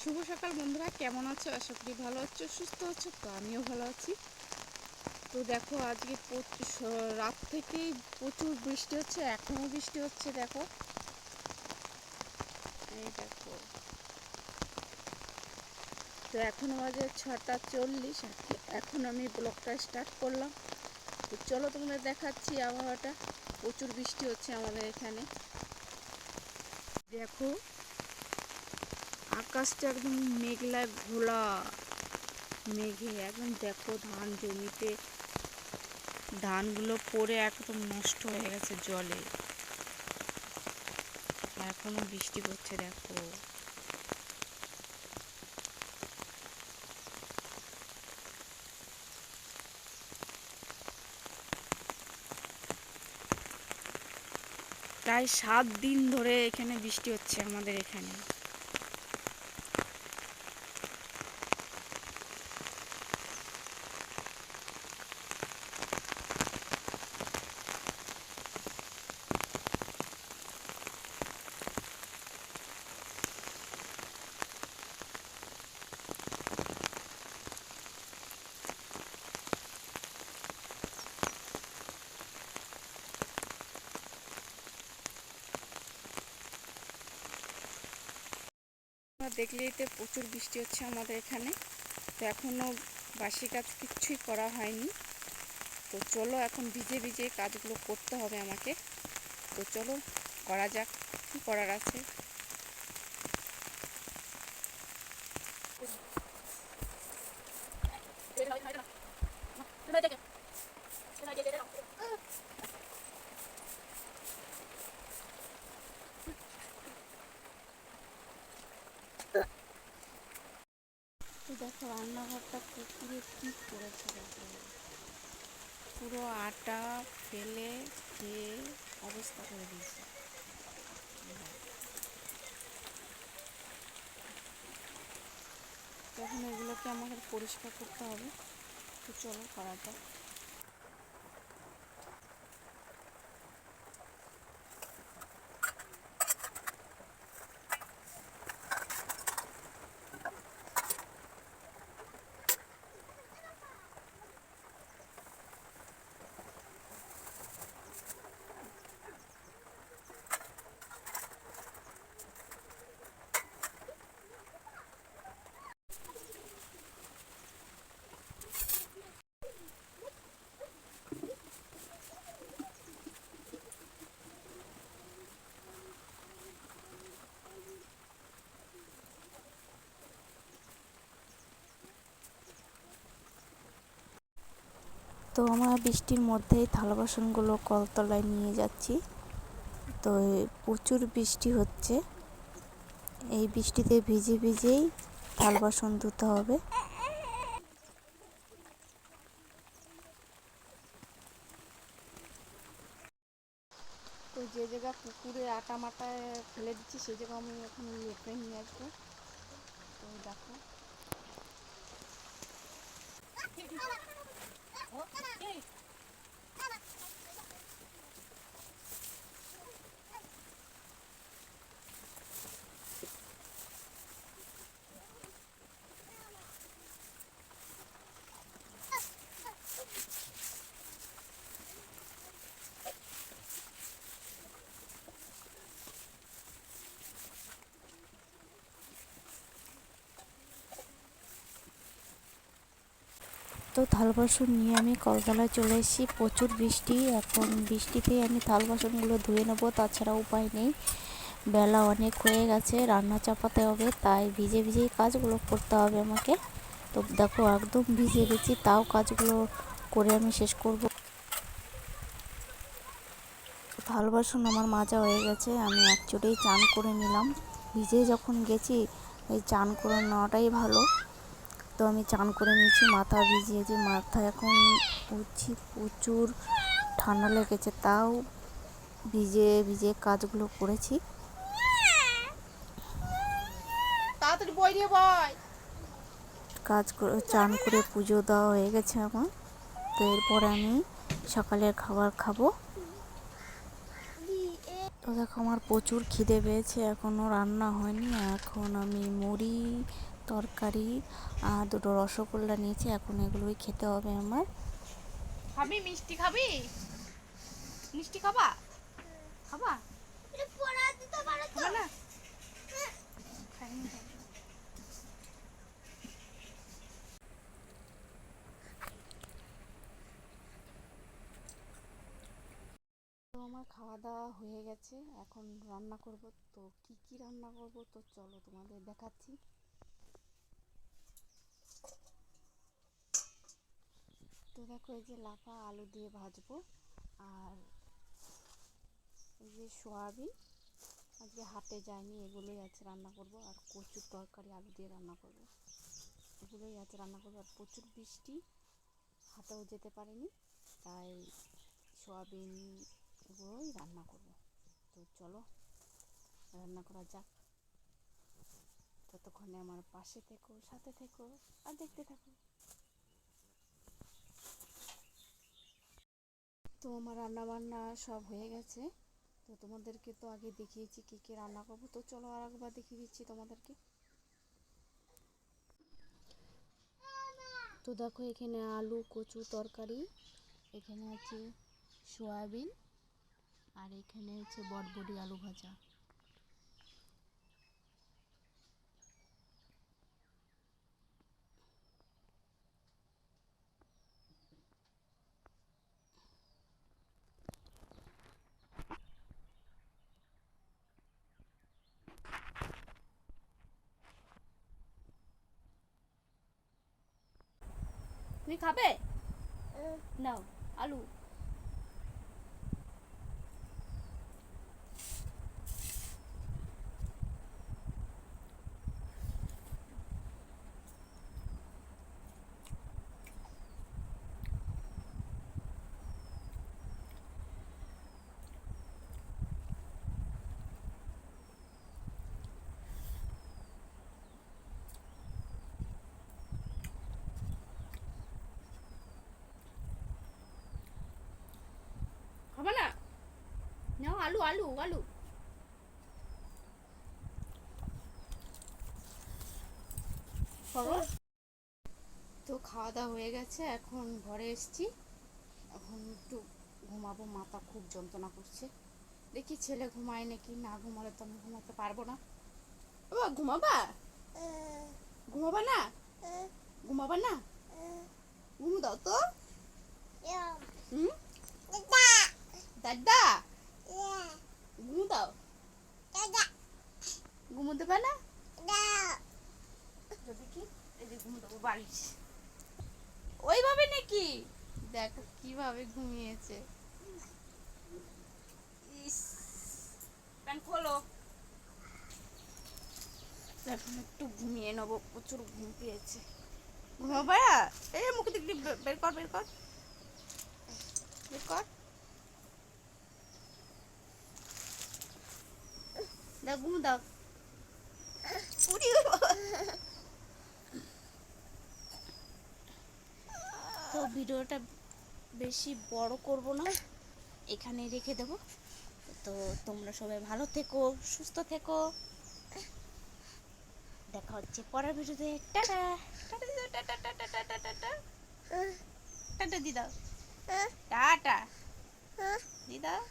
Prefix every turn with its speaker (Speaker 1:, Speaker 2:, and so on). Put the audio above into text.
Speaker 1: শুভ সকাল বন্ধুরা, কেমন আছো? আশা করি ভালো আছো, সুস্থ আছো। তো আমিও ভালো আছি। তো দেখো, আজকে রাত থেকেই প্রচুর বৃষ্টি হচ্ছে, এখনো বৃষ্টি হচ্ছে। দেখো, এই দেখো, তো এখন বাজে 6:40। এখন আমি ব্লগটা স্টার্ট করলাম। তো চলো তোমাদের দেখাচ্ছি আবহাওয়াটা। প্রচুর বৃষ্টি হচ্ছে আমাদের এখানে। দেখো, আকাশটা একদম মেঘলা ঘোলা মেঘে একদম। দেখো, ধানগুলো পড়ে একদম নষ্ট হয়ে গেছে জলে। এখনো বৃষ্টি পড়ছে। দেখো, প্রায় 7 দিন ধরে এখানে বৃষ্টি হচ্ছে আমাদের এখানে। দেখলেই তো প্রচুর বৃষ্টি হচ্ছে আমাদের এখানে। তো এখনো বাসি কাজ কিচ্ছুই করা হয়নি। তো চলো, এখন ভিজে ভিজে কাজগুলো করতে হবে আমাকে। তো চলো করা যাক, কি করার আছে। তো দেখো, রান্নাঘরটা কুকুরে কি করেছে। দেখো, পুরো আটা ফেলে খেয়ে অবস্থা করে দিয়েছে। তখন এগুলোকে আমাকে পরিষ্কার করতে হবে। তো চলো করা যাক। তো আমরা বৃষ্টির মধ্যেই থালা বাসনগুলো কলতলায় নিয়ে যাচ্ছি। তো প্রচুর বৃষ্টি হচ্ছে, এই বৃষ্টিতে ভিজে ভিজেই থালা বাসন ধুতে হবে। তো যে জায়গা কুকুরে আটা মাটায় ফেলে দিচ্ছি, সেই জায়গা আমি এখন লেপে নিয়ে আসবো। তো দেখো, তো থাল বাসন নিয়ে আমি কলতলায় চলে এসেছি। প্রচুর বৃষ্টি, এখন বৃষ্টিতেই আমি থাল বাসনগুলো ধুয়ে নেবো, তাছাড়া উপায় নেই। বেলা অনেক হয়ে গেছে, রান্না চাপাতে হবে, তাই ভিজে ভিজেই কাজগুলো করতে হবে আমাকে। তো দেখো, একদম ভিজে গেছি, তাও কাজগুলো করে আমি শেষ করব। থাল বাসন আমার মাজা হয়ে গেছে, আমি একচোটেই চান করে নিলাম। ভিজে যখন গেছি, এই চান করে নেওয়াটাই ভালো। তো আমি চান করে নিয়েছি, মাথা ভিজিয়েছি, মাথা এখন উঠছি। প্রচুর ঠান্ডা লেগেছে, তাও ভিজে ভিজে কাজগুলো করেছি। তাড়াতাড়ি বই দিয়ে বই। কাজ করে চান করে পুজো দেওয়া হয়ে গেছে আমার। তো এরপরে আমি সকালের খাবার খাবো। তো দেখো আমার প্রচুর খিদে পেয়েছে, এখনও রান্না হয়নি। এখন আমি মুড়ি, তরকারি আর দুটো রসগোল্লা নিয়েছি, এখন এগুলোই খেতে হবে আমার।
Speaker 2: খাবি মিষ্টি? খাবি মিষ্টি? খাবা? খাবা? খাবা না? খাইনি।
Speaker 1: তো আমার খাওয়া দাওয়া হয়ে গেছে, এখন রান্না করব। তো কি কি রান্না করব তো চলো তোমাদের দেখাচ্ছি। তো দেখো এই যে লাফা আলু দিয়ে ভাজবো, আর এই যে সয়াবিন, আজকে হাটে যায়নি, এগুলোই আছে রান্না করব। আর কচুর তরকারি আলু দিয়ে রান্না করব, এগুলোই আছে রান্না করবো। আর প্রচুর বৃষ্টি, হাটেও যেতে পারিনি, তাই সয়াবিন এগুলোই রান্না করব। তো চলো রান্না করা যাক। ততক্ষণে আমার পাশে থেকো, সাথে থেকো আর দেখতে থাকো। তো আমার রান্না বান্না সব হয়ে গেছে। তো তোমাদেরকে তো আগে দেখিয়েছি কী কী রান্না করবো, তো চলো আর একবার দেখিয়ে দিচ্ছি তোমাদেরকে। তো দেখো এখানে আলু কচু তরকারি, এখানে আছে সয়াবিন, আর এখানে হচ্ছে বটবটি আলু ভাজা।
Speaker 2: তুমি খাবে? নাও আলু। খাবে না? নাও আলু আলু আলু। করো।
Speaker 1: তো খাওয়া দাওয়া হয়ে গেছে, এখন ঘরে এসেছি, এখন একটু ঘুমাবো, মাথা খুব যন্ত্রণা করছে। দেখি ছেলে ঘুমায় নাকি, না ঘুমালে তো আমি ঘুমাতে পারবো না।
Speaker 2: বাবা ঘুমাবা? ঘুমাবা না? ঘুমাবা না? ঘুমু দাও তো। হুম? দাদা ঘুমু দাও। ঘুমু দেবে না? দেখি এই যে ঘুমু দেবো বালিশ। ওইভাবে নাকি?
Speaker 1: দেখো কিভাবে ঘুমিয়েছে।
Speaker 2: ইস, প্যান্ট খোলো।
Speaker 1: এখন একটু ঘুমিয়ে নেবো, প্রচুর ঘুম পেয়েছে।
Speaker 2: ঘুমাবা? এই মুখে দেখি বের কর বের কর বের কর। দাও ঘুমু দাও। উড়ি
Speaker 1: তো ভিডিওটা বেশি বড় করব না, এখানে রেখে দেবো। তো তোমরা সবাই ভালো থেকো, সুস্থ থেকো, দেখা হচ্ছে পরের ভিডিওতে। টাটা।
Speaker 2: টাটা দি দাও, tata tata tata tata tata দি দাও, টাটা দি দাও।